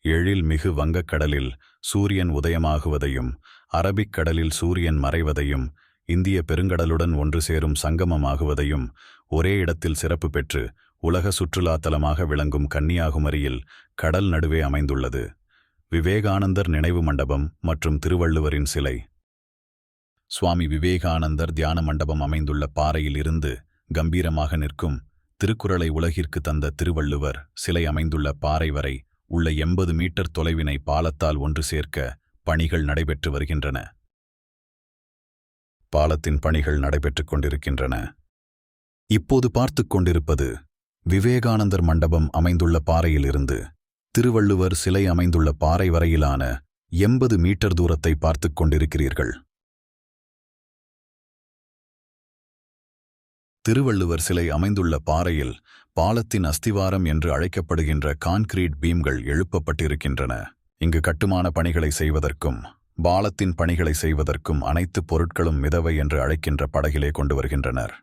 எழில் மிகு வங்கக்கடலில் சூரியன் உதயமாகுவதையும் அரபிக் கடலில் சூரியன் மறைவதையும் இந்திய பெருங்கடலுடன் ஒன்று சேரும் சங்கமமாகுவதையும் ஒரே இடத்தில் சிறப்பு பெற்று உலக சுற்றுலாத்தலமாக விளங்கும் கன்னியாகுமரியில் கடல் நடுவே அமைந்துள்ளது விவேகானந்தர் நினைவு மண்டபம் மற்றும் திருவள்ளுவரின் சிலை. சுவாமி விவேகானந்தர் தியான மண்டபம் அமைந்துள்ள பாறையில் இருந்து கம்பீரமாக நிற்கும் திருக்குறளை உலகிற்கு தந்த திருவள்ளுவர் சிலை அமைந்துள்ள பாறை வரை உள்ள 80 மீட்டர் தொலைவினை பாலத்தால் ஒன்று சேர்க்க பணிகள் நடைபெற்று வருகின்றன. பாலத்தின் பணிகள் நடைபெற்றுக் கொண்டிருக்கின்றன. இப்போது பார்த்துக் கொண்டிருப்பது விவேகானந்தர் மண்டபம் அமைந்துள்ள பாறையிலிருந்து திருவள்ளுவர் சிலை அமைந்துள்ள பாறை வரையிலான 80 மீட்டர் தூரத்தை பார்த்துக் கொண்டிருக்கிறீர்கள். திருவள்ளுவர் சிலை அமைந்துள்ள பாறையில் பாலத்தின் அஸ்திவாரம் என்று அழைக்கப்படுகின்ற கான்கிரீட் பீம்கள் எழுப்பப்பட்டிருக்கின்றன. இங்கு கட்டுமான பணிகளை செய்வதற்கும் பாலத்தின் பணிகளை செய்வதற்கும் அனைத்து பொருட்களும் மிதவை என்று அழைக்கின்ற படகிலே கொண்டு வருகின்றனர்.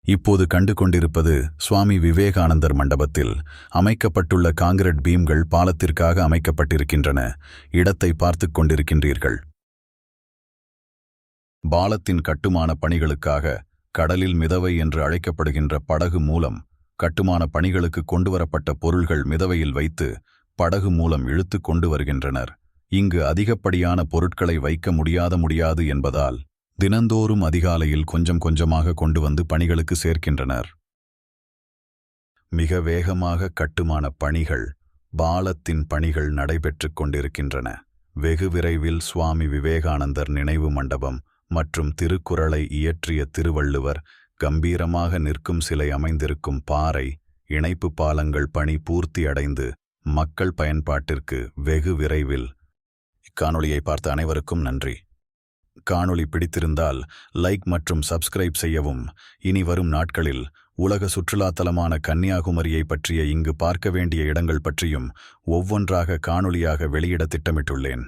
இப்போது கண்டு கொண்டிருப்பது சுவாமி விவேகானந்தர் மண்டபத்தில் அமைக்கப்பட்டுள்ள கான்கிரீட் பீம்கள் பாலத்திற்காக அமைக்கப்பட்டிருக்கின்றன. இடத்தை பார்த்துக் கொண்டிருக்கின்றீர்கள். பாலத்தின் கட்டுமான பணிகளுக்காக கடலில் மிதவை என்று அழைக்கப்படுகின்ற படகு மூலம் கட்டுமான பணிகளுக்கு கொண்டுவரப்பட்ட பொருள்கள் மிதவையில் வைத்து படகு மூலம் இழுத்து கொண்டு வருகின்றனர். இங்கு அதிகப்படியான பொருட்களை வைக்க முடியாது என்பதால் தினந்தோறும் அதிகாலையில் கொஞ்சம் கொஞ்சமாக கொண்டு வந்து பணிகளுக்கு சேர்க்கின்றனர். மிக வேகமாக கட்டுமான பணிகள் பாலத்தின் பணிகள் நடைபெற்றுக் கொண்டிருக்கின்றன. வெகு விரைவில் சுவாமி விவேகானந்தர் நினைவு மண்டபம் மற்றும் திருக்குறளை இயற்றிய திருவள்ளுவர் கம்பீரமாக நிற்கும் சிலை அமைந்திருக்கும் பாறை இணைப்பு பாலங்கள் பணி பூர்த்தி அடைந்து மக்கள் பயன்பாட்டிற்கு வெகு விரைவில். இக்காணொளியை பார்த்த அனைவருக்கும் நன்றி. காணொளி பிடித்திருந்தால் லைக் மற்றும் சப்ஸ்கிரைப் செய்யவும். இனி வரும் நாட்களில் உலக சுற்றுலாத்தலமான கன்னியாகுமரியை பற்றிய இங்கு பார்க்க வேண்டிய இடங்கள் பற்றியும் ஒவ்வொன்றாக காணொளியாக வெளியிட திட்டமிட்டுள்ளேன்.